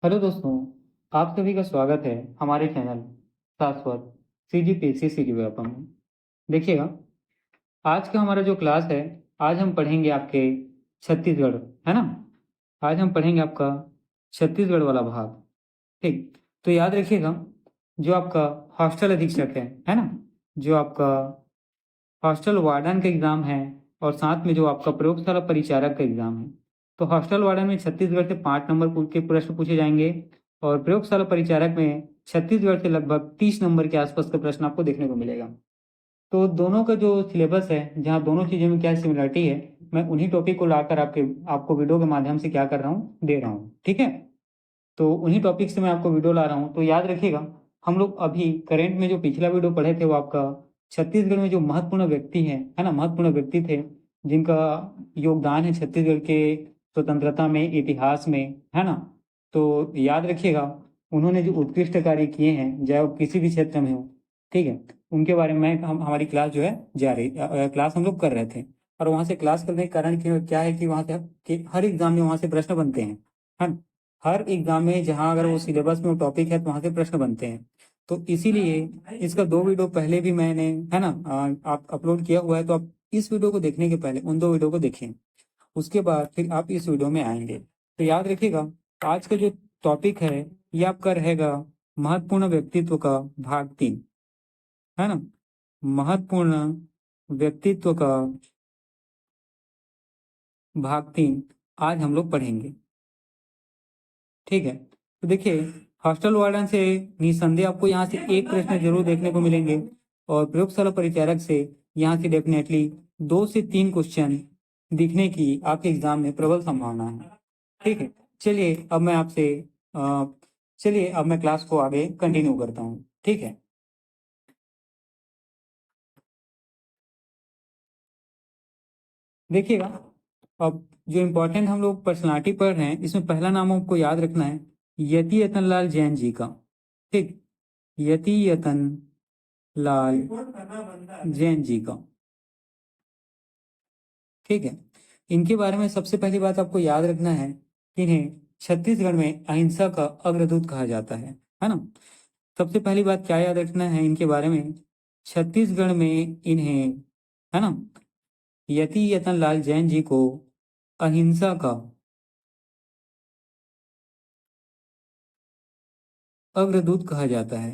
Hello दोस्तों, आप सभी का स्वागत है हमारे चैनल शाश्वत सीजीपीएससी सीजी व्यापम में। देखिएगा, आज का हमारा जो क्लास है, आज हम पढ़ेंगे आपके छत्तीसगढ़, है ना। आज हम पढ़ेंगे आपका छत्तीसगढ़ वाला भाग। ठीक, तो याद रखिएगा, जो आपका हॉस्टल अधीक्षक है ना, जो आपका हॉस्टल वार्डन का एग्ज़ाम है और साथ में जो आपका प्रयोगशाला परिचारक का एग्ज़ाम है। तो हॉस्टल वार्डन में छत्तीसगढ़ से 5 नंबर के प्रश्न पूछे जाएंगे और प्रयोगशाला परिचारक में छत्तीसगढ़ से लगभग 30 नंबर के आसपास का प्रश्न आपको देखने को मिलेगा। तो दोनों का जो सिलेबस है, जहाँ दोनों चीज़ों में क्या सिमिलरिटी है, मैं उन्हीं टॉपिक को लाकर आपको वीडियो के माध्यम से क्या कर रहा हूँ, दे रहा हूँ। ठीक है, तो उन्हीं टॉपिक से मैं आपको वीडियो ला रहा हूँ। तो याद रखिएगा, हम लोग अभी करेंट में जो पिछला वीडियो पढ़े थे वो आपका छत्तीसगढ़ में जो महत्वपूर्ण व्यक्ति हैं, है ना, महत्वपूर्ण व्यक्ति थे जिनका योगदान है छत्तीसगढ़ के स्वतंत्रता में, इतिहास में, है ना। तो याद रखिएगा, उन्होंने जो उत्कृष्ट कार्य किए हैं, चाहे वो किसी भी क्षेत्र में हो, ठीक है, उनके बारे में हमारी क्लास जो है जारी क्लास हम लोग कर रहे थे। और वहाँ से क्लास करने का कारण क्या है कि वहाँ से कि हर एग्जाम में वहाँ से प्रश्न बनते हैं, है ना। हर एग्जाम में जहाँ अगर वो सिलेबस में वो टॉपिक है तो वहाँ से प्रश्न बनते हैं। तो इसीलिए इसका 2 वीडियो पहले भी मैंने, है ना, आप अपलोड किया हुआ है। तो आप इस वीडियो को देखने के पहले उन 2 वीडियो को देखें, उसके बाद फिर आप इस वीडियो में आएंगे। तो याद रखिएगा, आज का जो टॉपिक है ये आपका रहेगा महत्वपूर्ण व्यक्तित्व का भाग 3, है ना। महत्वपूर्ण व्यक्तित्व का भाग 3 आज हम लोग पढ़ेंगे। ठीक है, तो देखिए, हॉस्टल वार्डन से निसंदेह आपको यहाँ से एक प्रश्न जरूर देखने को मिलेंगे और प्रयोगशाला परिचारक से यहाँ से डेफिनेटली 2 से 3 क्वेश्चन दिखने की आपके एग्जाम में प्रबल संभावना है। ठीक है, चलिए अब मैं आपसे चलिए अब मैं क्लास को आगे कंटिन्यू करता हूँ। ठीक है, देखिएगा, अब जो इम्पोर्टेंट हम लोग पर्सनालिटी पढ़ रहे हैं, इसमें पहला नाम आपको याद रखना है यति यतनलाल जैन जी का। ठीक, यति यतन लाल जैन जी का। ठीक है, इनके बारे में सबसे पहली बात आपको याद रखना है कि इन्हें छत्तीसगढ़ में अहिंसा का अग्रदूत कहा जाता है ना। सबसे पहली बात क्या याद रखना है इनके बारे में, छत्तीसगढ़ में इन्हें, है ना, यति यतन लाल जैन जी को अहिंसा का अग्रदूत कहा जाता है।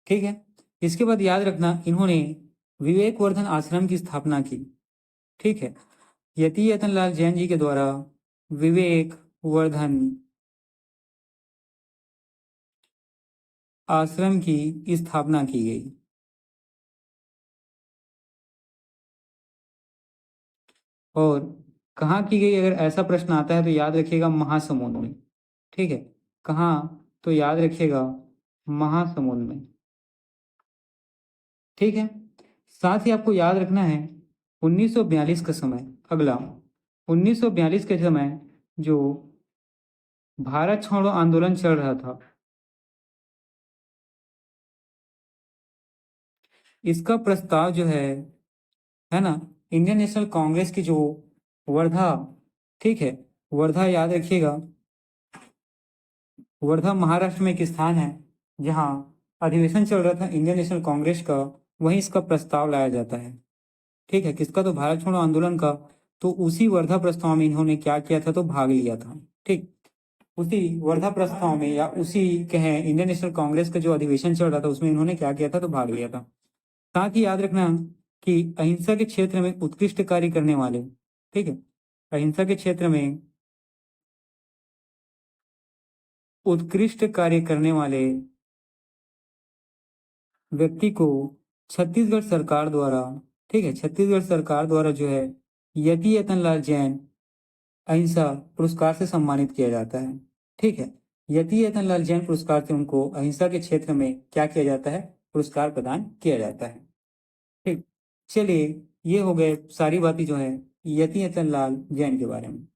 ठीक है, इसके बाद याद रखना इन्होंने विवेकवर्धन आश्रम की स्थापना की। ठीक है, यति यतन लाल जैन जी के द्वारा विवेक वर्धन आश्रम की स्थापना की गई। और कहाँ की गई, अगर ऐसा प्रश्न आता है तो याद रखिएगा महासमुंद में। ठीक है, कहाँ, तो याद रखिएगा महासमुंद में। ठीक है, साथ ही आपको याद रखना है 1942 का समय, अगला 1942 के समय जो भारत छोड़ो आंदोलन चल रहा था, इसका प्रस्ताव जो है ना, इंडियन नेशनल कांग्रेस की जो वर्धा, ठीक है, वर्धा याद रखिएगा, वर्धा महाराष्ट्र में एक स्थान है जहाँ अधिवेशन चल रहा था इंडियन नेशनल कांग्रेस का, वहीं इसका प्रस्ताव लाया जाता है। ठीक है, किसका, तो भारत छोड़ो आंदोलन का। तो उसी वर्धा प्रस्ताव में इन्होंने क्या किया था, तो भाग लिया था। ठीक, उसी वर्धा प्रस्ताव में या उसी कहें इंडियन नेशनल कांग्रेस का जो अधिवेशन चल रहा था उसमें इन्होंने क्या किया था, तो भाग लिया था। साथ ही याद रखना कि अहिंसा के क्षेत्र में उत्कृष्ट कार्य करने वाले, ठीक है, अहिंसा के क्षेत्र में उत्कृष्ट कार्य करने वाले व्यक्ति को छत्तीसगढ़ सरकार द्वारा, ठीक है, छत्तीसगढ़ सरकार द्वारा जो है यति यतन लाल जैन अहिंसा पुरस्कार से सम्मानित किया जाता है। ठीक है, यति यतन लाल जैन पुरस्कार से उनको अहिंसा के क्षेत्र में क्या किया जाता है, पुरस्कार प्रदान किया जाता है। ठीक, चलिए, ये हो गए सारी बातें जो है यति यतन लाल जैन के बारे में।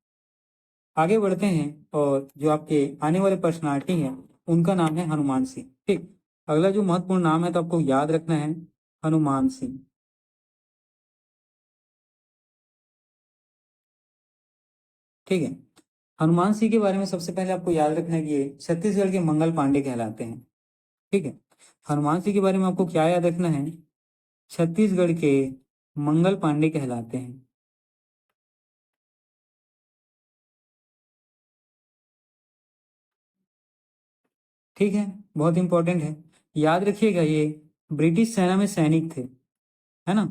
आगे बढ़ते हैं और जो आपके आने वाले पर्सनालिटी हैं उनका नाम है हनुमान सिंह। ठीक, अगला जो महत्वपूर्ण नाम है तो आपको याद रखना है हनुमान सिंह। ठीक है, हनुमान सिंह के बारे में सबसे पहले आपको याद रखना है कि ये छत्तीसगढ़ के मंगल पांडे कहलाते हैं। ठीक है, हनुमान सिंह के बारे में आपको क्या याद रखना है, छत्तीसगढ़ के मंगल पांडे कहलाते हैं। ठीक है, बहुत इंपॉर्टेंट है, याद रखिएगा ये ब्रिटिश सेना में सैनिक थे, है ना,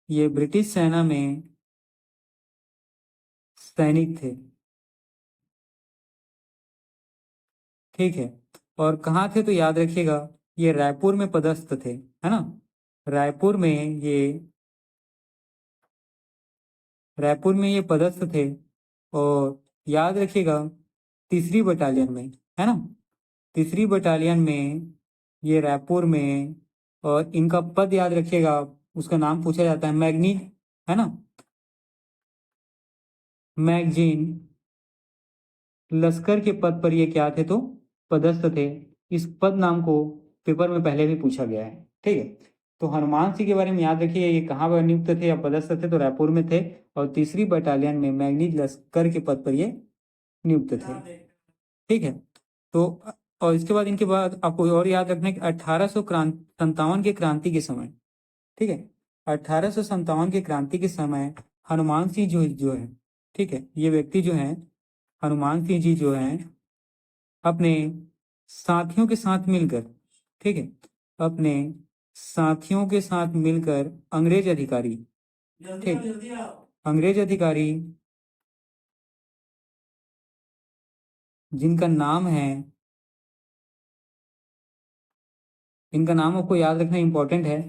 ये ब्रिटिश सेना में सैनिक थे। ठीक है, और कहाँ थे तो याद रखिएगा ये रायपुर में पदस्थ थे, है ना, रायपुर में ये रायपुर में ये पदस्थ थे। और याद रखिएगा तीसरी बटालियन में, है ना, तीसरी बटालियन में ये रायपुर में, और इनका पद याद रखिएगा, उसका नाम पूछा जाता है मैगनी, है ना, मैगजीन लश्कर के पद पर ये क्या थे तो पदस्थ थे। इस पद नाम को पेपर में पहले भी पूछा गया है। ठीक है, तो हनुमान सिंह के बारे में याद रखिए, ये कहाँ पर नियुक्त थे या पदस्थ थे तो रायपुर में थे, और तीसरी बटालियन में मैगनीज लश्कर के पद पर ये नियुक्त थे। ठीक है, तो और इसके बाद इनके बाद आपको और याद रखना है कि 1857 के क्रांति के समय, ठीक है, 1857 के क्रांति के समय हनुमान सिंह जो है, ठीक है, ये व्यक्ति जो है हनुमान सिंह जी जो हैं अपने साथियों के साथ मिलकर, ठीक है, अपने साथियों के साथ मिलकर अंग्रेज अधिकारी, ठीक, अंग्रेज अधिकारी जिनका नाम है, इनका नाम आपको याद रखना इंपॉर्टेंट है,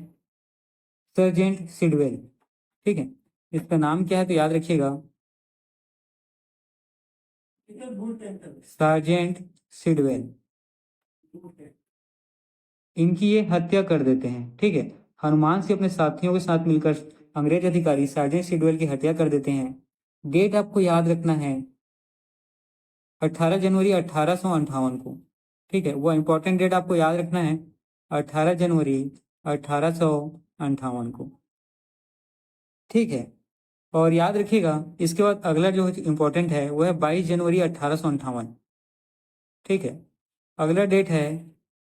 सर्जेंट सिडवेल। ठीक है, इसका नाम क्या है तो याद रखिएगा सार्जेंट सिडवेल। इनकी ये हत्या कर देते हैं। ठीक है, हनुमान सिंह अपने साथियों के साथ मिलकर अंग्रेज अधिकारी सार्जेंट सिडवेल की हत्या कर देते हैं। डेट आपको याद रखना है 18 जनवरी 1858 को। ठीक है, वो इंपॉर्टेंट डेट आपको याद रखना है 18 जनवरी 1858 को। ठीक है, और याद रखिएगा इसके बाद अगला जो इंपॉर्टेंट है वो है 22 जनवरी 1858। ठीक है, अगला डेट है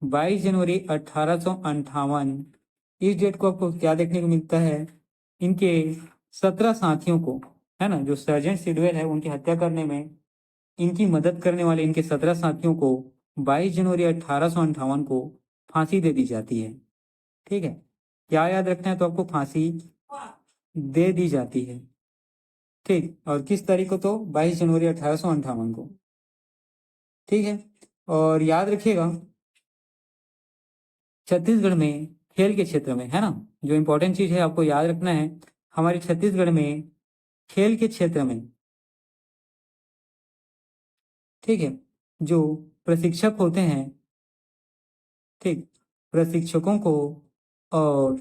22 जनवरी 1858। इस डेट को आपको क्या देखने को मिलता है, इनके 17 साथियों को, है ना, जो सर्जेंट सिडवेल है उनकी हत्या करने में इनकी मदद करने वाले इनके 17 साथियों को 22 जनवरी 1858 को फांसी दे दी जाती है। ठीक है, क्या याद रखना है तो आपको फांसी दे दी जाती है। ठीक, और किस तारीख को तो 22 जनवरी 1858 को। ठीक है, और याद रखिएगा छत्तीसगढ़ में खेल के क्षेत्र में, है ना, जो इंपॉर्टेंट चीज है आपको याद रखना है, हमारे छत्तीसगढ़ में खेल के क्षेत्र में, ठीक है, जो प्रशिक्षक होते हैं, ठीक, प्रशिक्षकों को और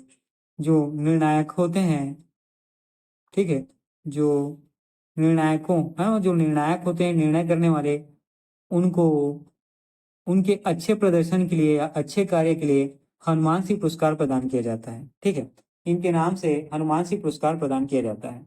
जो निर्णायक होते हैं, ठीक है, जो निर्णायकों, हाँ, जो निर्णायक होते हैं निर्णय करने वाले, उनको उनके अच्छे प्रदर्शन के लिए या अच्छे कार्य के लिए हनुमान सिंह पुरस्कार प्रदान किया जाता है। ठीक है, इनके नाम से हनुमान सिंह पुरस्कार प्रदान किया जाता है।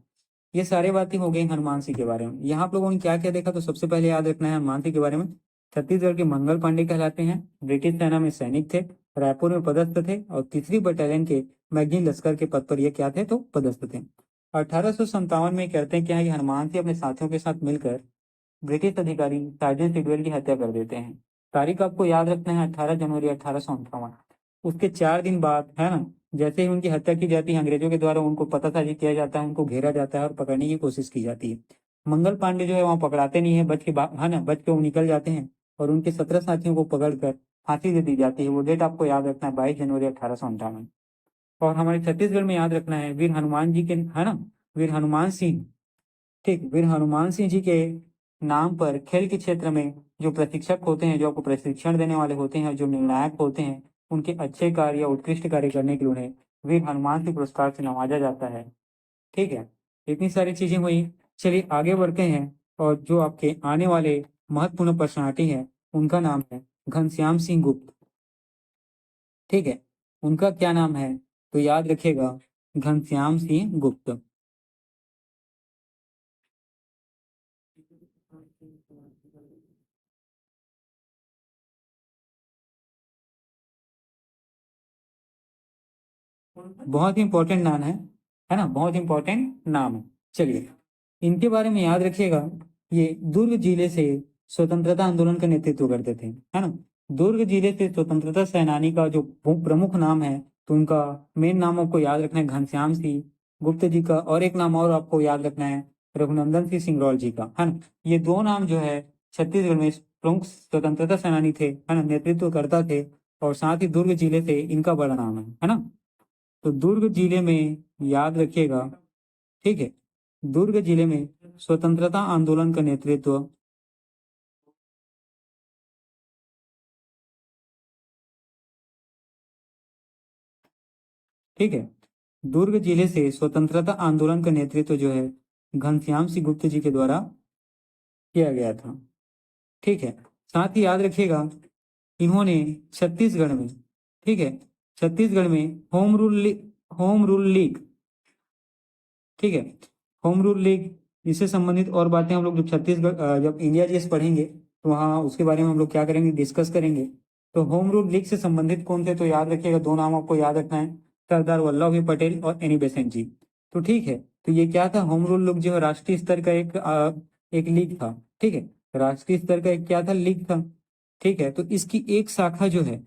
ये सारे बातें हो गई हनुमान सिंह के बारे में। यहाँ आप लोगों ने क्या क्या देखा तो सबसे पहले याद रखना है हनुमान सिंह के बारे में, छत्तीसगढ़ के मंगल पांडे कहलाते हैं, ब्रिटिश सेना में सैनिक थे, रायपुर में पदस्थ थे, और तीसरी बटालियन के मैगजीन लश्कर के पद पर ये क्या थे तो पदस्थ थे। 1857 में कहते हैं क्या है कि हनुमान सिंह अपने साथियों के साथ मिलकर ब्रिटिश अधिकारी सार्जेंट सिडवेल की हत्या कर देते हैं। तारीख आपको याद रखना है 18 जनवरी 1858। उसके 4 दिन बाद, है ना, जैसे ही उनकी हत्या की जाती है अंग्रेजों के द्वारा उनको पतासाजी किया जाता है, उनको घेरा जाता है और पकड़ने की कोशिश की जाती है। मंगल पांडे जो है वहाँ पकड़ाते नहीं है, बच के है ना, बच के वो निकल जाते हैं और उनके 17 साथियों को पकड़कर फांसी दे दी जाती है। वो डेट आपको याद रखना है 22 जनवरी 1858। और हमारे छत्तीसगढ़ में याद रखना है वीर हनुमान जी के, है ना, वीर हनुमान सिंह, ठीक, वीर हनुमान सिंह जी के नाम पर खेल के क्षेत्र में जो प्रशिक्षक होते हैं, जो आपको प्रशिक्षण देने वाले होते हैं, जो निर्णायक होते हैं, उनके अच्छे कार्य या उत्कृष्ट कार्य करने के लिए उन्हें वीर हनुमान सिंह पुरस्कार से नवाजा जाता है। ठीक है, इतनी सारी चीजें हुई। चलिए आगे बढ़ते हैं, और जो आपके आने वाले महत्वपूर्ण पर्सनालिटी है उनका नाम है घनश्याम सिंह गुप्त, ठीक है, उनका क्या नाम है? तो याद रखिएगा घनश्याम सिंह गुप्त। बहुत इंपॉर्टेंट नाम है ना, बहुत इंपॉर्टेंट नाम है। चलिए इनके बारे में याद रखिएगा। ये दुर्ग जिले से स्वतंत्रता आंदोलन का नेतृत्व करते थे, है ना। दुर्ग जिले से स्वतंत्रता सेनानी का जो प्रमुख नाम है, तो उनका मेन नाम आपको याद रखना है घनश्याम सिंह गुप्त जी का, और एक नाम और आपको याद रखना है रघुनंदन सिंह सिंगरौल जी का, है ना। ये दो नाम जो है छत्तीसगढ़ में प्रमुख स्वतंत्रता सेनानी थे, है ना, नेतृत्व करता थे, और साथ ही दुर्ग जिले से इनका बड़ा नाम है ना। तो दुर्ग जिले में याद रखिएगा, ठीक है, दुर्ग जिले में स्वतंत्रता आंदोलन का नेतृत्व, ठीक है, दुर्ग जिले से स्वतंत्रता आंदोलन का नेतृत्व जो है घनश्याम सिंह गुप्त जी के द्वारा किया गया था, ठीक है। साथ ही याद रखिएगा इन्होंने छत्तीसगढ़ में, ठीक है, छत्तीसगढ़ में होम रूल लीग, ठीक है, होम रूल लीग इससे संबंधित और बातें हम लोग जब जब इंडिया जीएस पढ़ेंगे तो वहाँ उसके बारे में हम लोग क्या करेंगे, डिस्कस करेंगे। तो होम रूल लीग से संबंधित कौन थे? तो याद रखिएगा दो नाम आपको याद रखना है, सरदार वल्लभ भाई पटेल और एनी बेसेंट जी। तो ठीक है, तो ये क्या था, होम रूल लीग जो है राष्ट्रीय स्तर का एक लीग था, ठीक है, राष्ट्रीय स्तर का एक क्या था, लीग था, ठीक है। तो इसकी एक शाखा जो है,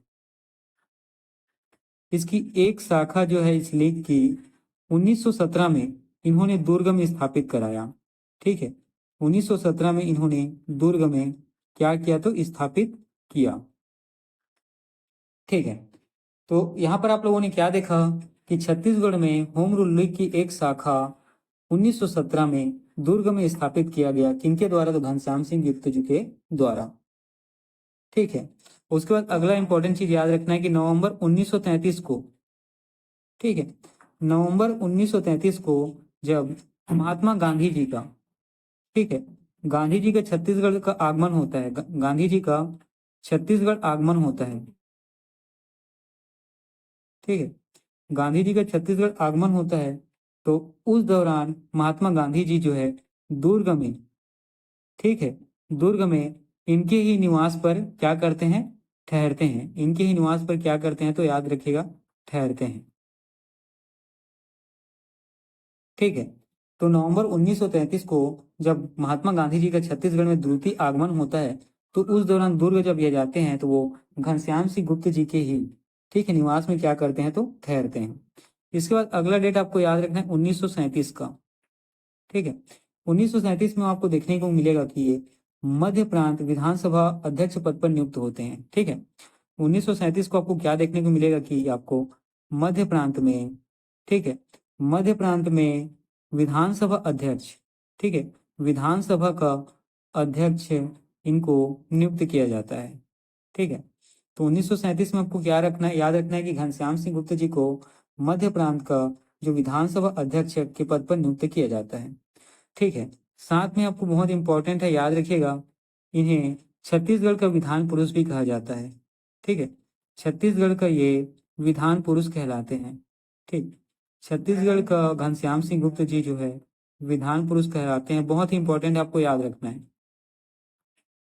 इसकी एक शाखा जो है इस लीग की 1917 में इन्होंने दुर्ग में स्थापित कराया, ठीक है, 1917 में इन्होंने दुर्ग में क्या किया, तो स्थापित किया, ठीक है। तो यहाँ पर आप लोगों ने क्या देखा कि छत्तीसगढ़ में होम रूल लीग की एक शाखा 1917 में दुर्ग में स्थापित किया गया, किनके द्वारा? तो घनश्याम सिंह गुप्त जी के द्वारा, ठीक है। उसके बाद अगला इंपॉर्टेंट चीज याद रखना है कि नवंबर 1933 को, ठीक है, नवंबर 1933 को जब महात्मा गांधी जी का, ठीक है, गांधी जी का छत्तीसगढ़ का आगमन होता है, गांधी जी का छत्तीसगढ़ आगमन होता है, ठीक है, गांधी जी का छत्तीसगढ़ आगमन होता है, तो उस दौरान महात्मा गांधी जी जो है दुर्ग में, ठीक है, दुर्ग में इनके ही निवास पर क्या करते हैं, ठहरते हैं, इनके ही निवास पर क्या करते हैं, तो याद रखिएगा ठहरते हैं, ठीक है। तो नवंबर 1933 को जब महात्मा गांधी जी का छत्तीसगढ़ में द्वितीय आगमन होता है, तो उस दौरान दुर्ग जब ये जाते हैं तो वो घनश्याम सिंह गुप्त जी के ही, ठीक है, निवास में क्या करते हैं, तो ठहरते हैं। इसके बाद अगला डेट आपको याद रखना है 1937 का, ठीक है, 1937 में आपको देखने को मिलेगा कि ये मध्य प्रांत विधानसभा अध्यक्ष पद पर नियुक्त होते हैं, ठीक है। 1937 को आपको क्या देखने को मिलेगा कि आपको मध्य प्रांत में, ठीक है, मध्य प्रांत में विधानसभा अध्यक्ष, ठीक है, विधानसभा का अध्यक्ष इनको नियुक्त किया जाता है, ठीक है। तो 1937 में आपको क्या रखना है, याद रखना है कि घनश्याम सिंह गुप्त जी को मध्य प्रांत का जो विधानसभा अध्यक्ष के पद पर नियुक्त किया जाता है, ठीक है। साथ में आपको बहुत इंपॉर्टेंट है, याद रखिएगा इन्हें छत्तीसगढ़ का विधान पुरुष भी कहा जाता है, ठीक है, छत्तीसगढ़ का ये विधान पुरुष कहलाते हैं, ठीक, छत्तीसगढ़ का घनश्याम सिंह गुप्त जी जो है विधान पुरुष कहलाते हैं, बहुत ही इंपॉर्टेंट आपको याद रखना है,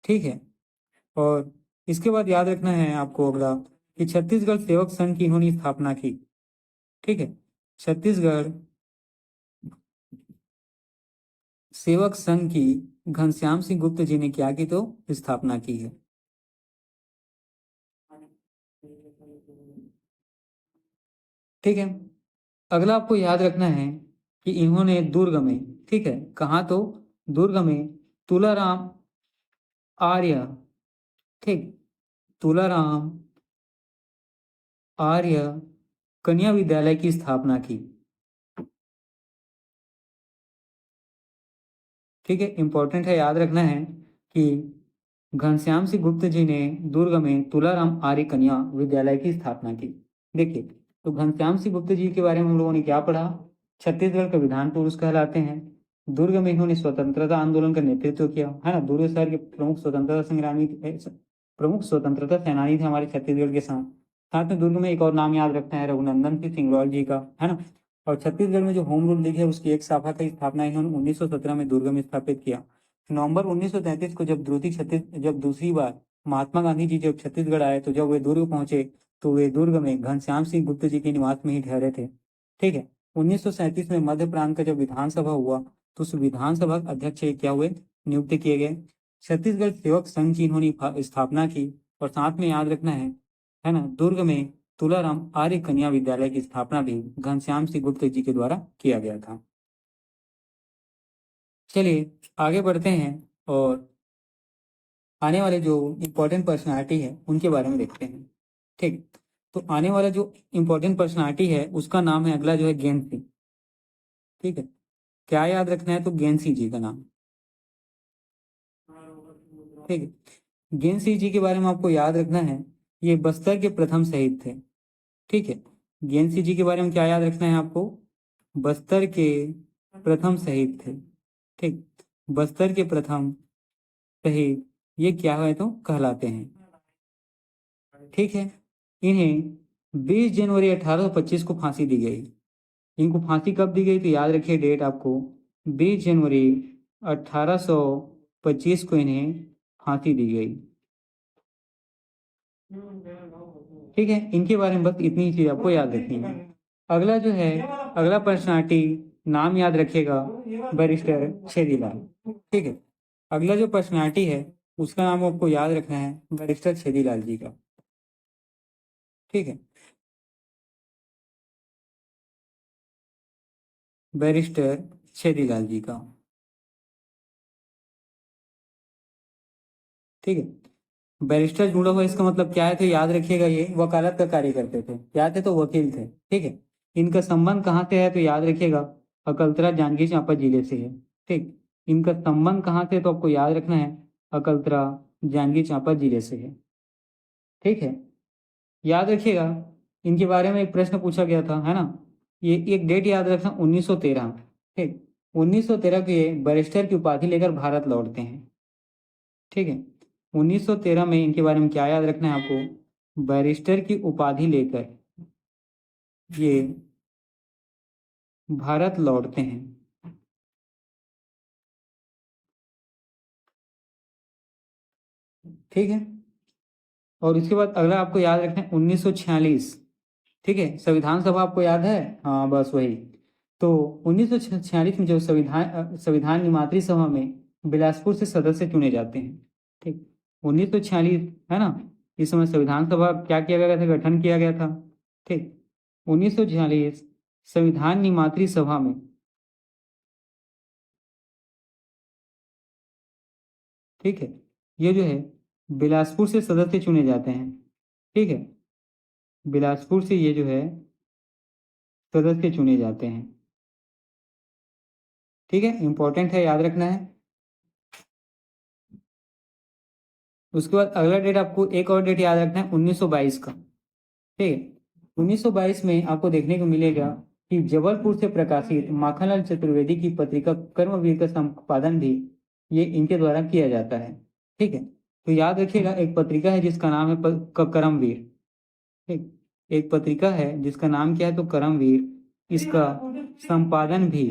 ठीक है। और इसके बाद याद रखना है आपको अगला कि छत्तीसगढ़ सेवक संघ की इन्होंने स्थापना की, ठीक है, छत्तीसगढ़ सेवक संघ की घनश्याम सिंह गुप्त जी ने क्या की, तो स्थापना की है, ठीक है। अगला आपको याद रखना है कि इन्होंने दुर्ग में, ठीक है, कहाँ, तो दुर्ग में तुलाराम आर्य, ठीक, तुलाराम आर्य कन्या विद्यालय की स्थापना की, ठीक है, इंपॉर्टेंट है, याद रखना है कि घनश्याम सिंह गुप्त जी ने दुर्ग में तुलाराम आर्य कन्या विद्यालय की स्थापना की। देखिए, तो घनश्याम सिंह गुप्त जी के बारे में हम लोगों ने क्या पढ़ा, छत्तीसगढ़ का विधान पुरुष कहलाते हैं, दुर्ग में इन्होंने स्वतंत्रता आंदोलन का नेतृत्व किया, है ना, दुर्ग शहर के प्रमुख स्वतंत्रता संग्रामी प्रमुख स्वतंत्रता सेनानी थे हमारे छत्तीसगढ़ के साथ। साथ में दुर्ग में एक और नाम याद रखना है, रघुनंदन सिंह सिंगरौल जी का, है ना। और छत्तीसगढ़ में जो होम रूल लीग है उसकी एक शाखा की स्थापना इन्होंने 1917 में दुर्ग में स्थापित किया। नवंबर 1933 को जब दूसरी बार महात्मा गांधी जी जब छत्तीसगढ़ आए, तो जब वे दुर्ग पहुंचे तो वे दुर्ग में घनश्याम सिंह गुप्त जी के निवास में ही ठहरे थे। ठीक है। 1937 में मध्य प्रांत का जब विधानसभा हुआ तो उस विधानसभा अध्यक्ष क्या हुए, नियुक्त किए गए। छत्तीसगढ़ सेवक संघ की इन्होंने स्थापना की। और साथ में याद रखना है ना, दुर्ग में तुलाराम आर्य कन्या विद्यालय की स्थापना भी घनश्याम सिंह गुप्त जी के द्वारा किया गया था। चलिए आगे बढ़ते हैं और आने वाले जो इम्पोर्टेंट पर्सनालिटी है उनके बारे में देखते हैं। ठीक, तो आने वाला जो इम्पोर्टेंट पर्सनालिटी है उसका नाम है अगला जो है ज्ञान सिंह। ठीक है, क्या याद रखना है, तो ज्ञान सिंह जी का नाम। ठीक है, ज्ञान सिंह जी के बारे में आपको याद रखना है, ये बस्तर के प्रथम शहीद थे। ठीक है, ज्ञान सिंह जी के बारे में क्या याद रखना है आपको, बस्तर के प्रथम शहीद थे। ठीक, बस्तर के प्रथम शहीद ये क्या है तो कहलाते हैं। ठीक है, इन्हें 20 जनवरी 1825 को फांसी दी गई। इनको फांसी कब दी गई, तो याद रखिए डेट आपको, 20 जनवरी 1825 को इन्हें फांसी दी गई। ठीक है, इनके बारे में बस इतनी ही चीज आपको याद रखनी है। अगला जो है, अगला पर्सनालिटी नाम याद रखिएगा, बैरिस्टर छेदीलाल। ठीक है, अगला जो पर्सनालिटी है उसका नाम आपको याद रखना है, बैरिस्टर छेदीलाल जी का। ठीक है, बैरिस्टर छेदीलाल जी का। ठीक है, बैरिस्टर जुड़ा हुआ इसका मतलब क्या है, तो याद रखिएगा ये वकालत का कार्य करते थे। क्या थे, तो वकील थे। ठीक है, इनका संबंध कहाँ से है, तो याद रखिएगा अकलतरा जांजगीर चांपा जिले से है। ठीक, इनका संबंध कहाँ से, तो आपको याद रखना है अकलतरा जांजगीर चांपा जिले से है। ठीक है, याद रखिएगा इनके बारे में एक प्रश्न पूछा गया था, है ना। ये एक डेट याद रखना, 1913। ठीक, 1913 के बैरिस्टर की उपाधि लेकर भारत लौटते हैं। ठीक है, 1913 में इनके बारे में क्या याद रखना है आपको, बैरिस्टर की उपाधि लेकर ये भारत लौटते हैं। ठीक है, और इसके बाद अगला आपको याद रखना है 1946। ठीक है, संविधान सभा आपको याद है, हाँ बस वही। तो 1946 में जो संविधान निर्मात्री सभा में बिलासपुर से सदस्य चुने जाते हैं। ठीक, 1946, है ना, इस समय संविधान सभा क्या किया गया था, गठन किया गया था। ठीक, 1946 संविधान निर्मात्री सभा में, ठीक है, ये जो है बिलासपुर से सदस्य चुने जाते हैं। ठीक है, बिलासपुर से ये जो है सदस्य चुने जाते हैं। ठीक है, इंपॉर्टेंट है, याद रखना है। उसके बाद अगला डेट आपको एक और डेट याद रखना है, 1922 का। ठीक है, 1922 में आपको देखने को मिलेगा कि जबलपुर से प्रकाशित माखनलाल चतुर्वेदी की पत्रिका कर्मवीर का संपादन भी ये इनके द्वारा किया जाता है। ठीक है, तो याद रखिएगा एक पत्रिका है जिसका नाम है कर्मवीर। ठीक, एक पत्रिका है जिसका नाम क्या है, तो कर्मवीर। इसका संपादन भी,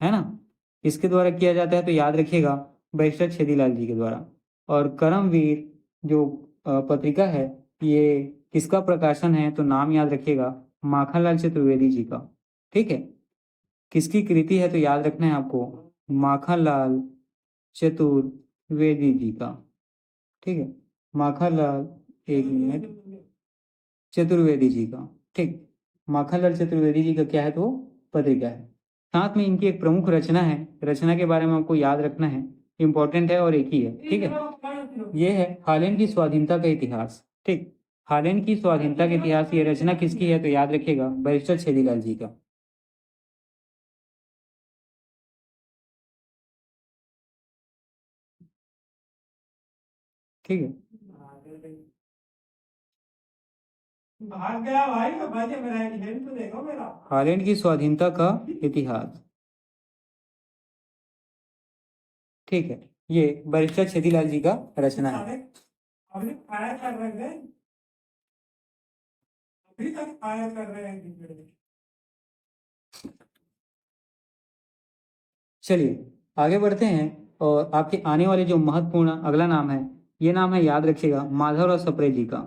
है ना, इसके द्वारा किया जाता है, तो याद रखिएगा बैरिस्टर छेदीलाल जी के द्वारा। और कर्मवीर जो पत्रिका है, ये किसका प्रकाशन है, तो नाम याद रखिएगा माखनलाल चतुर्वेदी जी का। ठीक है, किसकी कृति है, तो याद रखना है आपको माखनलाल चतुर्वेदी जी का। ठीक है, माखनलाल, एक मिनट, चतुर्वेदी जी का। ठीक, माखनलाल चतुर्वेदी जी का क्या है, तो पत्रिका है। साथ में इनकी एक प्रमुख रचना है, रचना के बारे में आपको याद रखना है, इंपॉर्टेंट है और एक ही है। ठीक है, ये है हालैंड की स्वाधीनता का इतिहास। ठीक, हालैंड की स्वाधीनता का इतिहास, ये रचना किसकी है, तो याद रखिएगा बैरिस्टर छेदीलाल जी का। ठीक है, भाग गया भाई, तो बजे मेरा एक्सीडेंट तो देखो मेरा, हालैंड की स्वाधीनता का इतिहास। ठीक है, ये बैरिस्टर छेदीलाल जी का रचना है। अभी खाया कर रहे थे, अभी तक खाया कर रहे हैं। चलिए आगे बढ़ते हैं और आपके आने वाले जो महत्वपूर्ण अगला नाम है, ये नाम है, याद रखिएगा, माधवराव सप्रे जी का।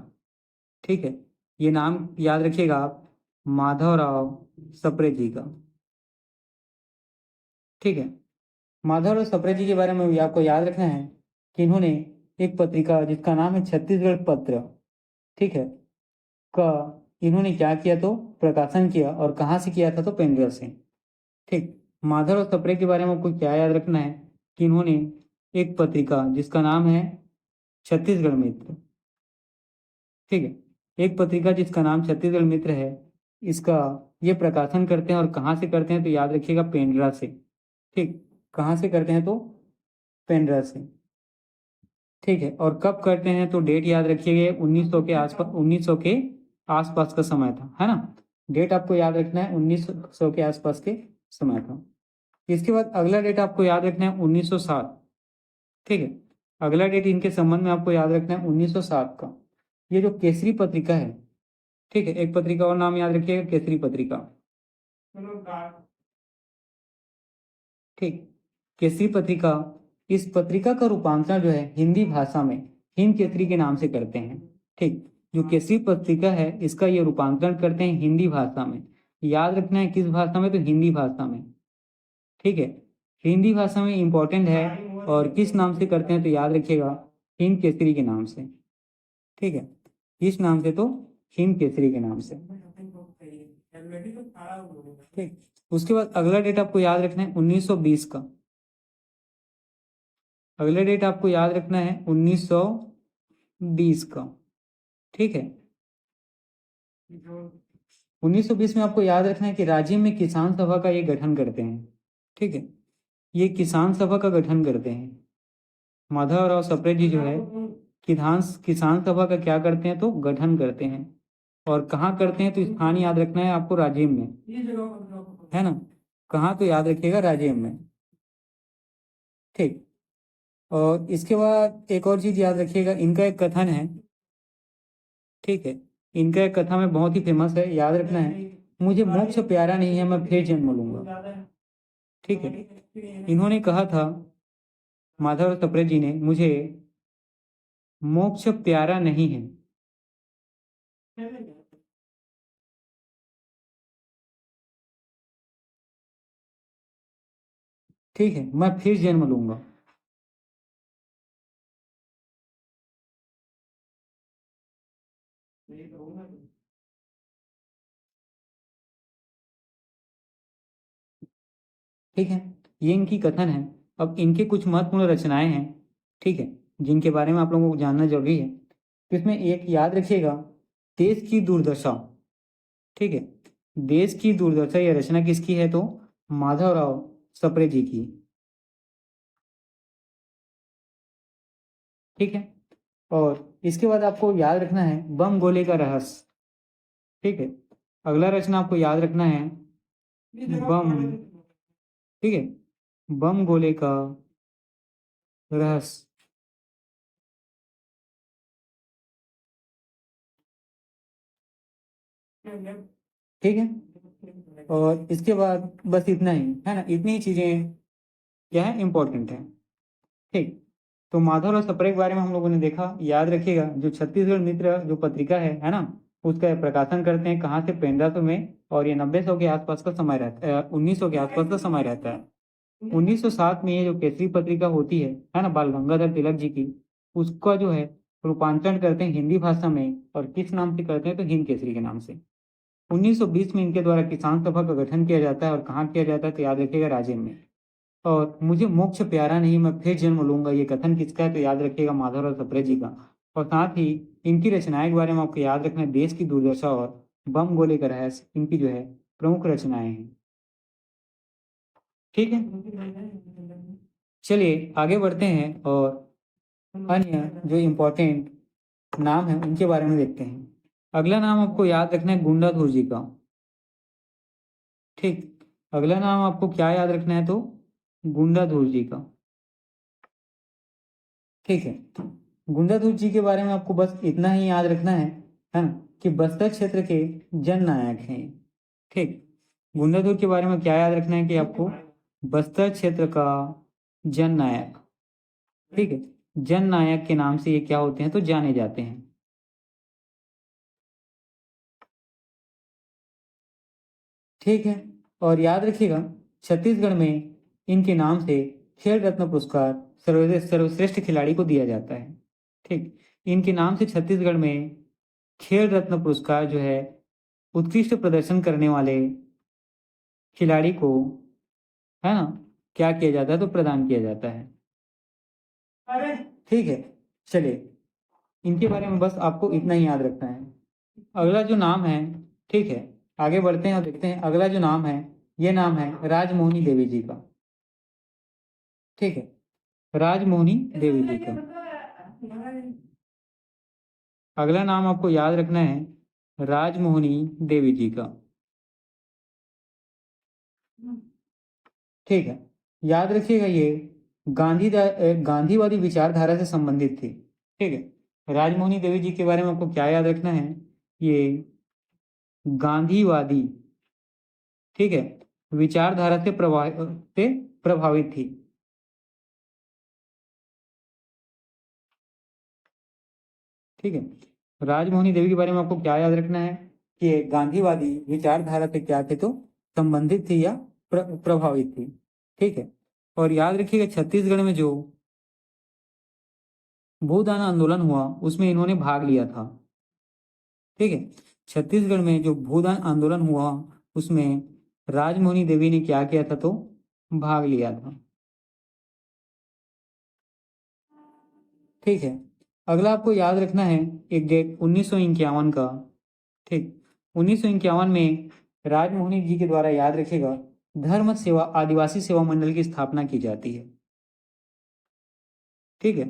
ठीक है, ये नाम याद रखिएगा आप, माधवराव सप्रे जी का। ठीक है, माधवराव सप्रे जी के बारे में भी आपको याद रखना है कि इन्होंने एक पत्रिका जिसका नाम है छत्तीसगढ़ पत्र, ठीक है, का इन्होंने क्या किया तो प्रकाशन किया, और कहाँ से किया था तो पेंड्रा से। ठीक, माधवराव सप्रे के बारे में आपको क्या याद रखना है कि इन्होंने एक पत्रिका जिसका नाम है छत्तीसगढ़ मित्र, ठीक है, एक पत्रिका जिसका नाम छत्तीसगढ़ मित्र है, इसका ये प्रकाशन करते हैं, और कहाँ से करते हैं तो याद रखिएगा पेंड्रा से। ठीक, कहाँ से करते हैं तो पेंड्रा से। ठीक है, और कब करते हैं तो डेट याद रखिएगा, 1900 के आसपास, 1900 के आसपास का समय था, है ना। डेट आपको याद रखना है, 1900 के आसपास के समय था। इसके बाद अगला डेट आपको याद रखना है 1907। ठीक है, अगला डेट इनके संबंध में आपको याद रखना है 1907 का। ये जो केसरी पत्रिका है, ठीक है, एक पत्रिका और नाम याद रखिएगा, केसरी पत्रिका। ठीक, केसरी पत्रिका, इस पत्रिका का रूपांतरण जो है हिंदी भाषा में हिंद केसरी के नाम से करते हैं। ठीक, जो केसरी पत्रिका है इसका ये रूपांतरण करते हैं हिंदी भाषा में। याद रखना है किस भाषा में तो हिंदी भाषा में। ठीक है, हिंदी भाषा में इंपॉर्टेंट है, और किस नाम से करते हैं तो याद रखिएगा हिंद केसरी के नाम से। ठीक है, किस नाम से तो हिंद केसरी के नाम से। ठीक, उसके बाद अगला डेट आपको याद रखना है 1920 का। अगला डेट आपको याद रखना है 1920 का। ठीक है, 1920 में आपको याद रखना है कि राज्य में किसान सभा का ये गठन करते हैं। ठीक है, ये किसान सभा का गठन करते हैं। माधवराव सप्रे जी जो है किसान सभा का क्या करते हैं तो गठन करते हैं, और कहाँ करते हैं तो स्थान याद रखना है आपको, राजिम में, है ना। कहाँ तो याद रखिएगा राजिम में। ठीक, और इसके बाद एक और चीज याद रखिएगा, इनका एक कथन है। ठीक है, इनका एक कथा में बहुत ही फेमस है, याद रखना है, मुझे मोक्ष प्यारा नहीं है मैं फिर जन्म लूंगा। ठीक है, इन्होंने कहा था, माधव सप्रे जी ने, मुझे मोक्ष प्यारा नहीं है। ठीक है, मैं फिर जन्म लूंगा। ठीक है, ये इनकी कथन है। अब इनके कुछ महत्वपूर्ण रचनाएं हैं, ठीक है, जिनके बारे में आप लोगों को जानना जरूरी है। तो इसमें एक याद रखिएगा, देश की दुर्दशा। ठीक है, देश की दुर्दशा, यह रचना किसकी है तो माधवराव सप्रे जी की। ठीक है, और इसके बाद आपको याद रखना है बम गोले का रहस्य। ठीक है, अगला रचना आपको याद रखना है बम, ठीक है, बम गोले का रहस्य। ठीक है, और इसके बाद बस इतना ही है ना, इतनी ही चीजें क्या है इंपॉर्टेंट है। ठीक, तो माधव और सप्रे के बारे में हम लोगों ने देखा। याद रखिएगा जो छत्तीसगढ़ मित्र जो पत्रिका है ना, उसका प्रकाशन करते हैं कहाँ से, पेंड्रा में, और ये 90 के आसपास का समय रहता है, 1900 के आसपास का समय रहता है। 1907 में ये जो केसरी पत्रिका होती है ना, बाल गंगाधर तिलक जी की, उसका जो है रूपांतरण करते हैं हिंदी भाषा में, और किस नाम से करते हैं तो हिंद केसरी के नाम से। 1920 में इनके द्वारा किसान सभा का गठन किया जाता है, और कहाँ किया जाता है तो याद रखिएगा राजिम में। और मुझे मोक्ष प्यारा नहीं मैं फिर जन्म लूंगा, ये कथन किसका है तो याद रखिएगा माधवराव सप्रे जी का। और साथ ही इनकी रचनाएं के बारे में आपको याद रखना है, देश की दुर्दशा और बम गोले का रहस्य, इनकी जो है प्रमुख रचनाएं हैं। ठीक है, चलिए आगे बढ़ते हैं और अन्य जो इम्पोर्टेंट नाम है उनके बारे में देखते हैं। अगला नाम आपको याद रखना है गुंडाधुर जी का। ठीक, अगला नाम आपको क्या याद रखना है तो गुंडाधुर जी का। ठीक है, गुंडाधुर जी के बारे में आपको बस इतना ही याद रखना है ना, कि बस्तर क्षेत्र के जननायक हैं। ठीक, गुंडाधुर के बारे में क्या याद रखना है कि आपको बस्तर क्षेत्र का जननायक, ठीक है, जननायक के नाम से ये क्या होते हैं तो जाने जाते हैं। ठीक है, और याद रखिएगा छत्तीसगढ़ में इनके नाम से खेल रत्न पुरस्कार सर्वश्रेष्ठ खिलाड़ी को दिया जाता है। ठीक, इनके नाम से छत्तीसगढ़ में खेल रत्न पुरस्कार जो है उत्कृष्ट प्रदर्शन करने वाले खिलाड़ी को, है ना, क्या किया जाता है तो प्रदान किया जाता है। अरे ठीक है, चलिए इनके बारे में बस आपको इतना ही याद रखना है। अगला जो नाम है, ठीक है, आगे बढ़ते हैं और देखते हैं अगला जो नाम है, ये नाम है राजमोहिनी देवी जी का। ठीक है, राजमोहिनी देवी जी का अगला नाम आपको याद रखना है, राजमोहिनी देवी जी का। ठीक है, याद रखिएगा ये गांधीवादी विचारधारा से संबंधित थी। ठीक है, राजमोहिनी देवी जी के बारे में आपको क्या याद रखना है, ये गांधीवादी, ठीक है, विचारधारा से प्रभावित थी। ठीक है, राजमोहिनी देवी के बारे में आपको क्या याद रखना है कि ये गांधीवादी विचारधारा से क्या थे तो संबंधित थी या प्रभावित थी। ठीक है, और याद रखिएगा छत्तीसगढ़ में जो भूदान आंदोलन हुआ उसमें इन्होंने भाग लिया था। ठीक है, छत्तीसगढ़ में जो भूदान आंदोलन हुआ उसमें राजमोहिनी देवी ने क्या किया था तो भाग लिया था। ठीक है, अगला आपको याद रखना है एक डेट 1951 का। ठीक, 1951 में राजमोहिनी जी के द्वारा, याद रखिएगा, धर्म सेवा आदिवासी सेवा मंडल की स्थापना की जाती है। ठीक है,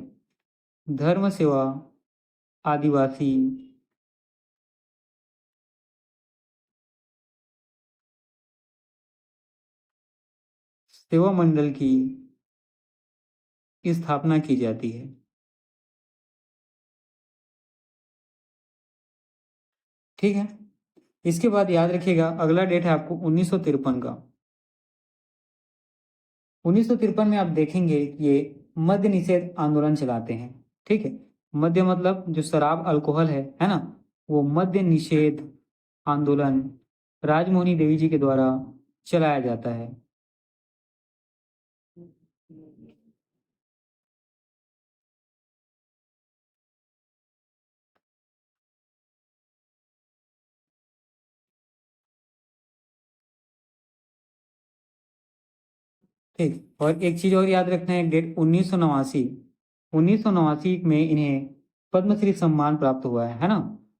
धर्म सेवा आदिवासी सेवा मंडल की स्थापना की जाती है। ठीक है, इसके बाद याद रखिएगा अगला डेट है आपको 1953 का। 1953 में आप देखेंगे ये मद्य निषेध आंदोलन चलाते हैं। ठीक है, मद्य मतलब जो शराब अल्कोहल है ना, वो मद्य निषेध आंदोलन राजमोहिनी देवी जी के द्वारा चलाया जाता है। ठीक, और एक चीज और याद रखना है, डेट 1989 में इन्हें पद्मश्री सम्मान प्राप्त हुआ है ना।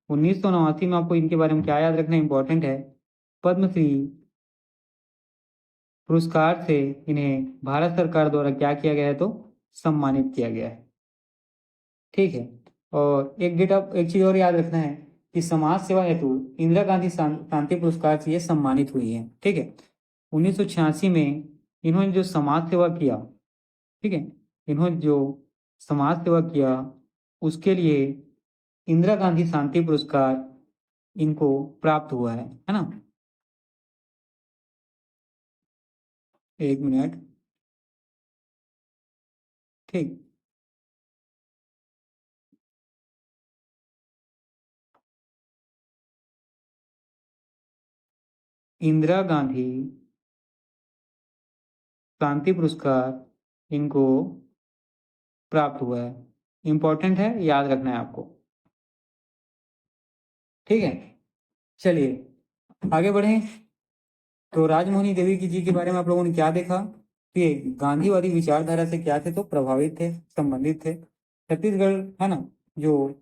1989 में आपको इनके बारे में क्या याद रखना इंपॉर्टेंट है, पद्मश्री पुरस्कार से इन्हें भारत सरकार द्वारा क्या किया गया है तो सम्मानित किया गया है। ठीक है, और एक डेट आप एक चीज और याद रखना है कि समाज सेवा हेतु इंदिरा गांधी शांति पुरस्कार से ये सम्मानित हुई है। ठीक है, 1986 में इन्होंने जो समाज सेवा किया, ठीक है, इन्होंने जो समाज सेवा किया उसके लिए इंदिरा गांधी शांति पुरस्कार इनको प्राप्त हुआ है ना। एक मिनट, ठीक, इंदिरा गांधी शांति पुरस्कार इनको प्राप्त हुआ है, इंपॉर्टेंट है, याद रखना है आपको। ठीक है, चलिए आगे बढ़ें। तो राजमोहिनी देवी की जी के बारे में आप लोगों ने क्या देखा कि ये गांधीवादी विचारधारा से क्या थे तो प्रभावित थे, संबंधित थे। छत्तीसगढ़, है ना, जो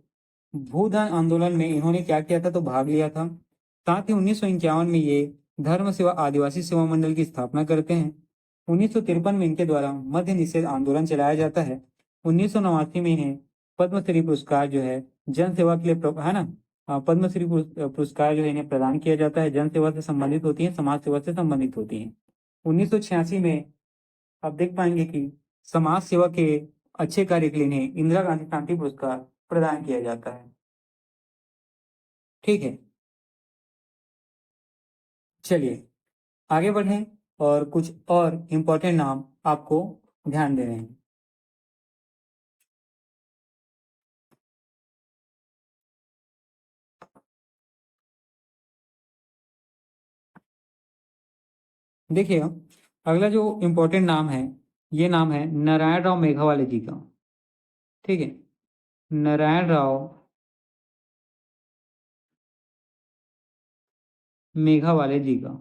भूदान आंदोलन में इन्होंने क्या किया था तो भाग लिया था। साथ ही 1951 में ये धर्म सेवा आदिवासी सेवा मंडल की स्थापना करते हैं। 1953 में इनके द्वारा मद्य निषेध आंदोलन चलाया जाता है। 1989 में इन्हें पद्मश्री पुरस्कार जो है जन सेवा के लिए है ना, पद्मश्री पुरस्कार जो है इन्हें प्रदान किया जाता है। जन सेवा से संबंधित होती है, समाज सेवा से संबंधित होती है। 1986 में आप देख पाएंगे कि समाज सेवा के अच्छे कार्य के लिए इन्हें इंदिरा गांधी शांति पुरस्कार प्रदान किया जाता है। ठीक है, चलिए आगे बढ़ें और कुछ और इम्पोर्टेंट नाम आपको ध्यान देने हैं। देखिएगा, अगला जो इम्पोर्टेंट नाम है, ये नाम है नारायण राव मेघावाले जी का। ठीक है, नारायण राव मेघावाले जी का।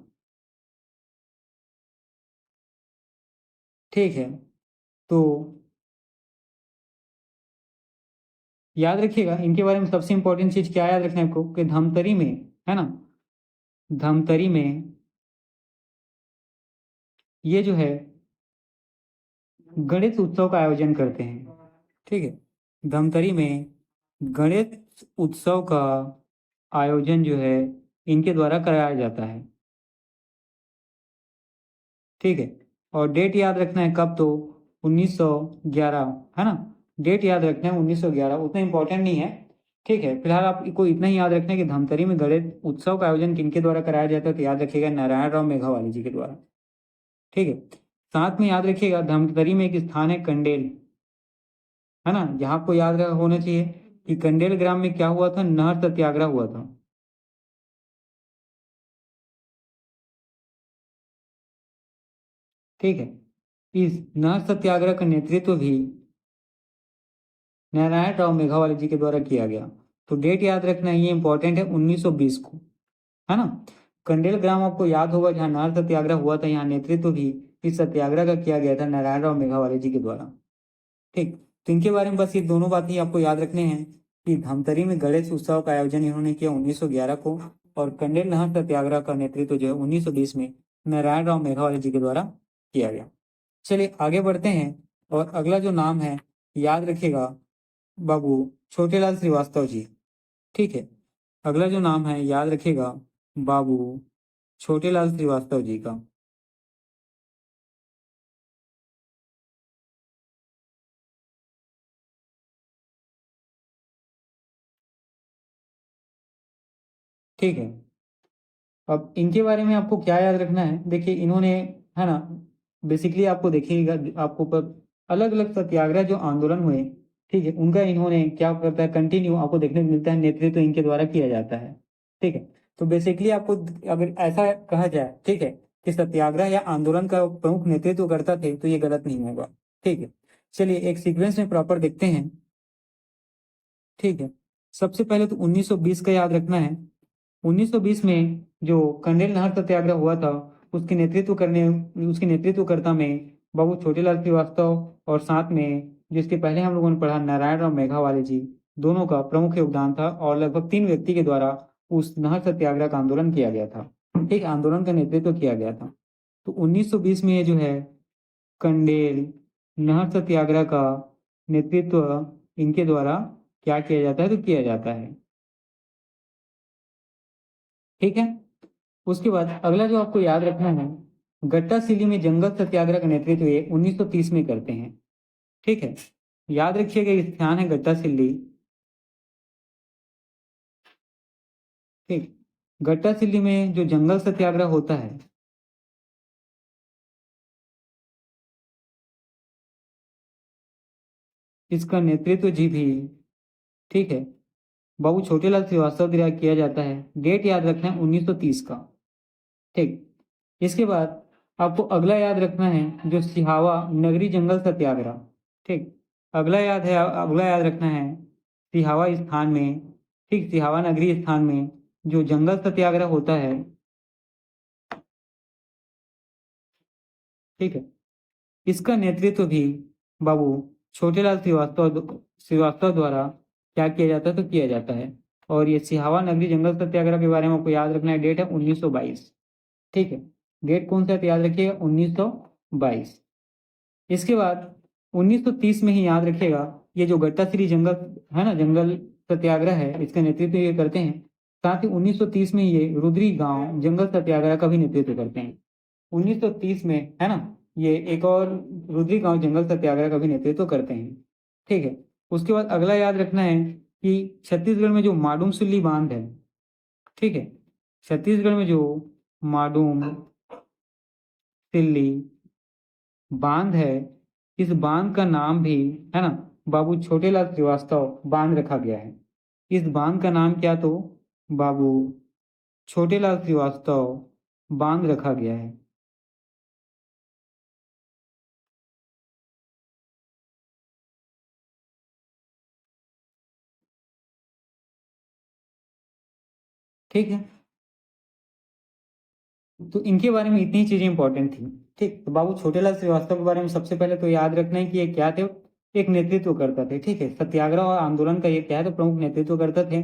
ठीक है, तो याद रखिएगा इनके बारे में सबसे इम्पोर्टेंट चीज क्या याद रखना है आपको, कि धमतरी में, है ना, धमतरी में ये जो है गणेश उत्सव का आयोजन करते हैं। ठीक है, धमतरी में गणेश उत्सव का आयोजन जो है इनके द्वारा कराया जाता है। ठीक है, और डेट याद रखना है कब, तो 1911, है ना, डेट याद रखना है 1911, उतना इंपॉर्टेंट नहीं है। ठीक है, फिलहाल आपको इतना ही याद रखना है कि धमतरी में गणेश उत्सव का आयोजन किनके द्वारा कराया जाता है, तो याद रखिएगा नारायण राव मेघावाले जी के द्वारा। ठीक है, साथ में याद रखिएगा धमतरी में एक स्थान है कंडेल, है ना, यहाँ आपको याद होना चाहिए कि कंडेल ग्राम में क्या हुआ था, नहर सत्याग्रह हुआ था। ठीक है, इस नहर सत्याग्रह का नेतृत्व भी नारायण राव मेघावाले जी के द्वारा किया गया। तो डेट याद रखना है, ये इंपॉर्टेंट है, 1920 को, है ना। कंडेल ग्राम आपको याद होगा जहाँ नार सत्याग्रह हुआ था, यहाँ नेतृत्व भी इस सत्याग्रह का किया गया था नारायण राव मेघावाले जी के द्वारा। ठीक, तो इनके बारे में बस ये दोनों बातें ही आपको याद रखने हैं कि धमतरी में गणेश उत्सव का आयोजन इन्होंने किया 1911 को, और कंडेल नहर सत्याग्रह का नेतृत्व जो है 1920 में नारायण राव मेघावाले जी के द्वारा किया गया। चलिए आगे बढ़ते हैं, और अगला जो नाम है याद रखिएगा बाबू छोटेलाल श्रीवास्तव जी। ठीक है, अगला जो नाम है याद रखिएगा बाबू छोटेलाल श्रीवास्तव जी का। ठीक है, अब इनके बारे में आपको क्या याद रखना है, देखिए इन्होंने, है ना, बेसिकली आपको देखिएगा आपको पर अलग अलग सत्याग्रह जो आंदोलन हुए, ठीक है, उनका इन्होंने क्या करता है, कंटिन्यू आपको देखने को मिलता है, नेतृत्व इनके द्वारा किया जाता है। ठीक है, तो बेसिकली आपको अगर ऐसा कहा जाए, ठीक है, कि सत्याग्रह या आंदोलन का प्रमुख नेतृत्व करता थे, तो ये गलत नहीं होगा। ठीक है, चलिए एक सीक्वेंस में प्रॉपर देखते हैं। ठीक है, सबसे पहले तो 1920 का याद रखना है। 1920 में जो कंडेल नहर सत्याग्रह हुआ था, उसके नेतृत्वकर्ता में बाबू छोटेलाल श्रीवास्तव, और साथ में जिसके पहले हम लोगों ने पढ़ा नारायण राव मेघावाले जी, दोनों का प्रमुख योगदान था, और लगभग 3 व्यक्ति के द्वारा उस नहर सत्याग्रह का आंदोलन किया गया था। ठीक, आंदोलन का नेतृत्व किया गया था। तो 1920 में ये जो है कंडेल नहर सत्याग्रह का नेतृत्व इनके द्वारा क्या किया जाता है, तो किया जाता है। ठीक है, उसके बाद अगला जो आपको याद रखना है, गट्टा सिली में जंगल सत्याग्रह का नेतृत्व ये 1930 में करते हैं। ठीक है, याद रखिएगा ये स्थान है गट्टा सिल्ली। ठीक, गट्टा सिल्ली में जो जंगल सत्याग्रह होता है, इसका नेतृत्व जी भी, ठीक है, बाबू छोटेलाल श्रीवास्तव द्वारा किया जाता है। डेट याद रखना है 1930 का। ठीक, इसके बाद आपको अगला याद रखना है जो सिहावा नगरी जंगल सत्याग्रह। ठीक, अगला याद रखना है सिहावा स्थान में, ठीक, सिहावा नगरी स्थान में जो जंगल सत्याग्रह होता है। ठीक है, इसका नेतृत्व भी बाबू छोटेलाल श्रीवास्तव द्वारा क्या किया जाता है, तो किया जाता है। और ये सिहावा नगरी जंगल सत्याग्रह के बारे में आपको याद रखना है, डेट है 1922। ठीक है, डेट कौन सा है, तो याद रखिएगा 1922। इसके बाद 1930 में ही याद रखिएगा ये जो गट्टा श्री जंगल, है ना, जंगल सत्याग्रह है, इसका नेतृत्व ये करते हैं। साथ ही 1930 में ये रुद्री गांव जंगल सत्याग्रह का भी नेतृत्व करते हैं। 1930 में, है ना, ये एक और रुद्री गांव जंगल सत्याग्रह का भी नेतृत्व करते हैं। ठीक है, उसके बाद अगला याद रखना है कि छत्तीसगढ़ में जो माडूम सिल्ली बांध है, ठीक है, छत्तीसगढ़ में जो माडूम सिल्ली बांध है, इस बांध का नाम भी, है ना, बाबू छोटेलाल श्रीवास्तव बांध रखा गया है। इस बांध का नाम क्या, तो बाबू छोटेलाल श्रीवास्तव बांध रखा गया है। ठीक है, तो इनके बारे में इतनी चीजें इंपॉर्टेंट थी। ठीक, तो बाबू छोटेलाल श्रीवास्तव के बारे में सबसे पहले तो याद रखना है कि ये क्या थे, एक नेतृत्व करता थे। ठीक है, सत्याग्रह और आंदोलन का ये क्या है, तो प्रमुख नेतृत्व करता थे।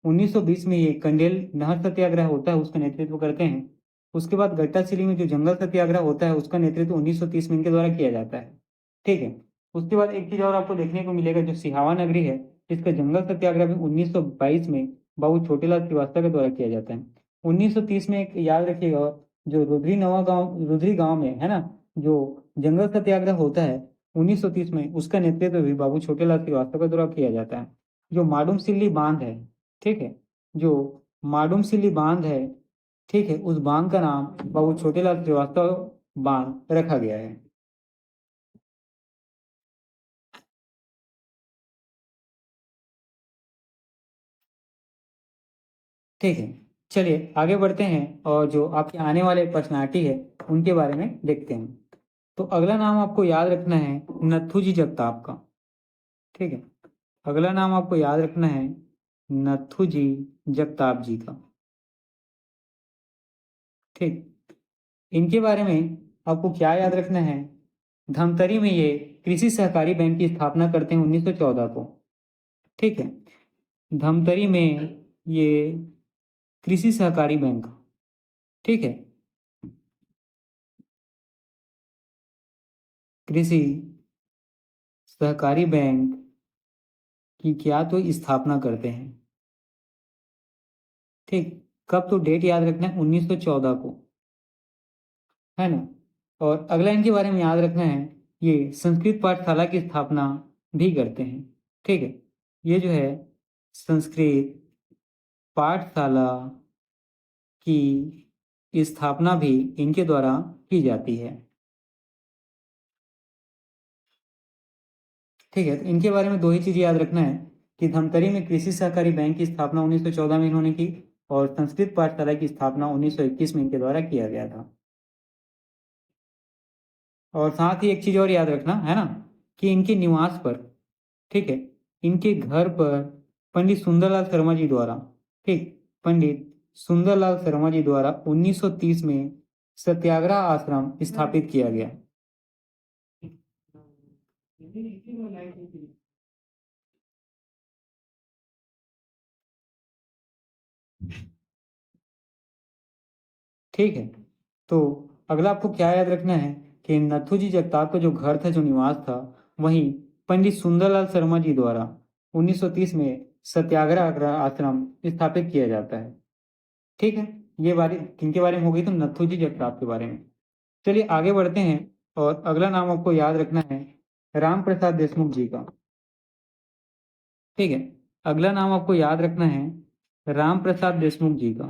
1920 में ये कंडेल नहर सत्याग्रह होता है, उसका नेतृत्व करते हैं। उसके बाद गट्टासिली में जो जंगल सत्याग्रह होता है, उसका नेतृत्व 1930 में इनके द्वारा किया जाता है। ठीक है, उसके बाद एक चीज और आपको देखने को मिलेगा, जो सिहावा नगरी है, इसका जंगल सत्याग्रह भी 1922 में बाबू छोटेलाल श्रीवास्तव के द्वारा किया जाता है। 1930 में एक याद रखिएगा, जो रुद्री गांव में, है ना, जो जंगल सत्याग्रह होता है 1930 में, उसका नेतृत्व भी बाबू छोटेलाल श्रीवास्तव के द्वारा किया जाता है। जो माडूम सिल्ली बांध है, ठीक है, जो माडूम सिल्ली बांध है, ठीक है, उस बांध का नाम बाबू छोटेलाल श्रीवास्तव बांध रखा गया है। ठीक है, चलिए आगे बढ़ते हैं और जो आपके आने वाले पर्सनालिटी है उनके बारे में देखते हैं। तो अगला नाम आपको याद रखना है नथुजी जगताप का। ठीक है, अगला नाम आपको याद रखना है नथुजी जगताप जी का। ठीक, इनके बारे में आपको क्या याद रखना है, धमतरी में ये कृषि सहकारी बैंक की स्थापना करते हैं 1914 को। ठीक है, धमतरी में ये कृषि सहकारी बैंक, ठीक है, कृषि सहकारी बैंक की क्या तो स्थापना करते हैं। ठीक, कब, तो डेट याद रखना है 1914 को, है ना। और अगला इनके बारे में याद रखना है, ये संस्कृत पाठशाला की स्थापना भी करते हैं। ठीक है, ये जो है संस्कृत पाठशाला की स्थापना भी इनके द्वारा की जाती है। ठीक है, तो इनके बारे में दो ही चीज याद रखना है कि धमतरी में कृषि सहकारी बैंक की स्थापना 1914 में इन्होंने की, और संस्कृत पाठशाला की स्थापना 1921 में इनके द्वारा किया गया था। और साथ ही एक चीज और याद रखना है ना, कि इनके निवास पर, ठीक है, इनके घर पर पंडित सुंदरलाल शर्मा जी द्वारा, ठीक, पंडित सुंदरलाल शर्मा जी द्वारा 1930 में सत्याग्रह आश्रम स्थापित किया गया। ठीक है, तो अगला आपको क्या याद रखना है कि नथुजी जगताप का जो घर था, जो निवास था, वहीं पंडित सुंदरलाल शर्मा जी द्वारा 1930 में सत्याग्रह आश्रम स्थापित किया जाता है। ठीक है, ये बारे किनके बारे में हो गई, तो नथुजी जगताप के बारे में। चलिए आगे बढ़ते हैं, और अगला नाम आपको याद रखना है राम प्रसाद देशमुख जी का। ठीक है, अगला नाम आपको याद रखना है राम प्रसाद देशमुख जी का।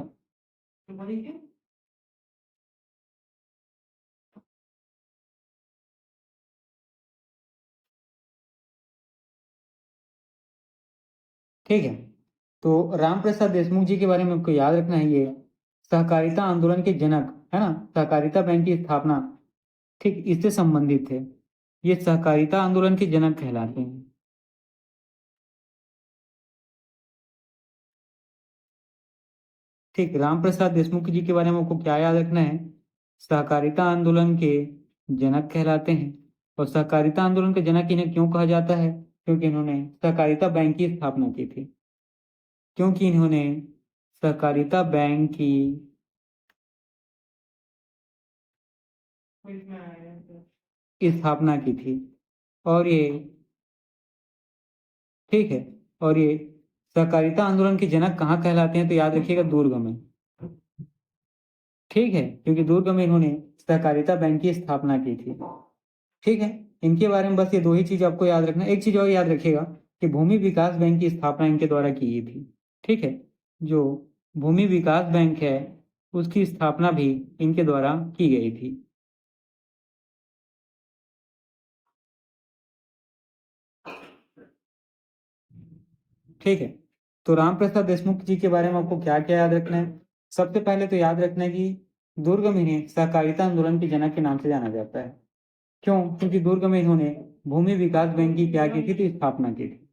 ठीक है, तो राम प्रसाद देशमुख जी के बारे में आपको याद रखना है, ये सहकारिता आंदोलन के जनक, है ना, सहकारिता बैंक की स्थापना, ठीक, इससे संबंधित थे। ये सहकारिता आंदोलन के जनक कहलाते हैं। ठीक, राम प्रसाद देशमुख जी के बारे में आपको क्या याद रखना है, सहकारिता आंदोलन के जनक कहलाते हैं। और सहकारिता आंदोलन के जनक इन्हें क्यों कहा जाता है, क्योंकि इन्होंने सहकारिता बैंक की स्थापना की थी, क्योंकि इन्होंने सहकारिता बैंक की स्थापना की थी। और ये, ठीक है, और ये सहकारिता आंदोलन के जनक कहाँ कहलाते हैं, तो याद रखिएगा दुर्ग में। ठीक है, क्योंकि दुर्ग में इन्होंने सहकारिता बैंक की स्थापना की थी। ठीक है, इनके बारे में बस ये 2 ही चीज आपको याद रखना। एक चीज और याद रखिएगा कि भूमि विकास बैंक की स्थापना इनके द्वारा की गई थी। ठीक है, जो भूमि विकास बैंक है उसकी स्थापना भी इनके द्वारा की गई थी। ठीक है, तो रामप्रसाद देशमुख जी के बारे में आपको क्या क्या याद रखना है? सबसे पहले तो याद रखना है कि दुर्ग में इन्हें सहकारिता आंदोलन के जनक के नाम से जाना जाता है। क्यों? क्योंकि दुर्ग में इन्होंने भूमि विकास बैंक की क्या की थी? तो स्थापना की थी।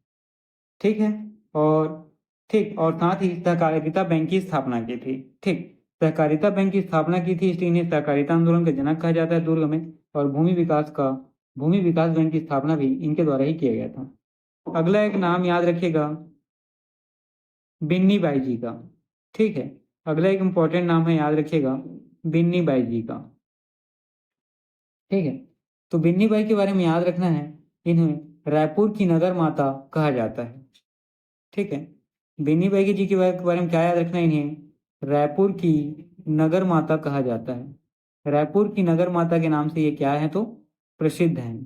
ठीक है, और ठीक, और साथ ही सहकारिता बैंक की स्थापना की थी। ठीक, सहकारिता बैंक की स्थापना की थी, इसलिए इन्हें सहकारिता आंदोलन का जनक कहा जाता है दुर्ग में। और भूमि विकास बैंक की स्थापना भी इनके द्वारा ही किया गया था। अगला एक नाम याद रखिएगा, बिन्नी बाई जी का। ठीक है, अगला एक इंपॉर्टेंट नाम है, याद रखिएगा, बिन्नी बाई जी का। ठीक है, तो बिन्नी बाई के बारे में याद रखना है, इन्हें रायपुर की नगर माता कहा जाता है। ठीक है, बिन्नी बाई जी के बारे में क्या याद रखना है? इन्हें रायपुर की नगर माता कहा जाता है। रायपुर की नगर माता के नाम से ये क्या है? तो प्रसिद्ध है।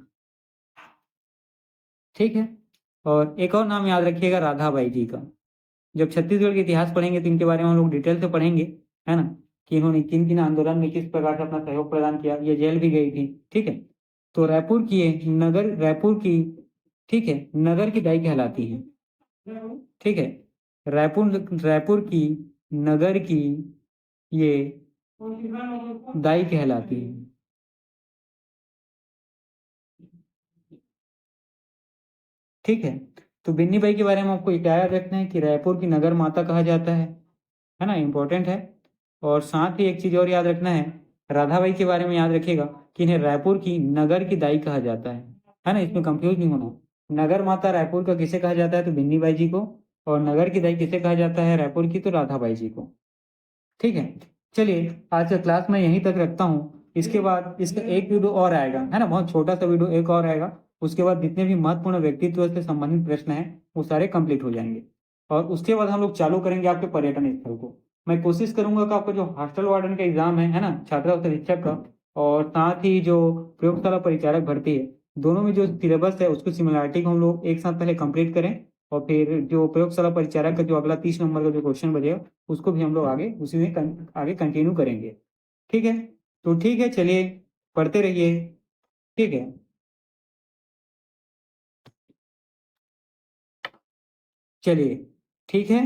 ठीक है, और एक और नाम याद रखिएगा, राधाबाई जी का। जब छत्तीसगढ़ के इतिहास पढ़ेंगे तो इनके बारे में हम लोग डिटेल से पढ़ेंगे, है ना, कि इन्होंने किन किन आंदोलन में किस प्रकार से अपना सहयोग प्रदान किया। ये जेल भी गई थी। ठीक है, तो रायपुर की, ठीक है, नगर की दाई कहलाती है। ठीक है, रायपुर रायपुर की नगर की ये दाई कहलाती है। ठीक है, तो बिन्नी बाई के बारे में आपको क्या याद रखना है कि रायपुर की नगर माता कहा जाता है ना, इंपॉर्टेंट है। और साथ ही एक चीज और याद रखना है, राधाबाई के बारे में याद रखिएगा कि इन्हें रायपुर की नगर की दाई कहा जाता है ना, इसमें कंफ्यूज नहीं होना। नगर माता रायपुर का किसे कहा जाता है? तो बिन्नी बाई जी को। और नगर की दाई किसे कहा जाता है रायपुर की? तो राधाबाई जी को। ठीक है, चलिए आज का क्लास मैं यहीं तक रखता हूँ। इसके बाद इसका एक वीडियो और आएगा, है ना, बहुत छोटा सा वीडियो एक और आएगा। उसके बाद जितने भी महत्वपूर्ण व्यक्तित्व से संबंधित प्रश्न हैं वो सारे कंप्लीट हो जाएंगे। और उसके बाद हम लोग चालू करेंगे आपके पर्यटन स्थल को। मैं कोशिश करूंगा कि आपका जो हॉस्टल वार्डन का एग्जाम है ना, छात्रावास अधीक्षक का, और साथ ही जो प्रयोगशाला परिचारक भर्ती है, दोनों में जो सिलेबस है उसको सिमिलरिटी को हम लोग एक साथ पहले कंप्लीट करें। और फिर जो प्रयोगशाला परिचारक का जो अगला 30 नंबर का जो क्वेश्चन बचेगा उसको भी हम लोग आगे उसी में आगे कंटिन्यू करेंगे। ठीक है, तो ठीक है, चलिए पढ़ते रहिए। ठीक है, चलिए, ठीक है,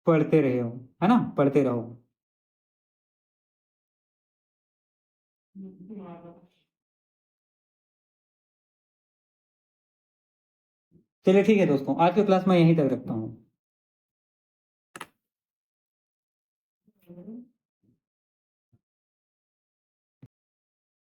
पढ़ते रहो, है ना, पढ़ते रहो। चलिए ठीक है दोस्तों, आज की क्लास मैं यहीं तक रखता हूँ।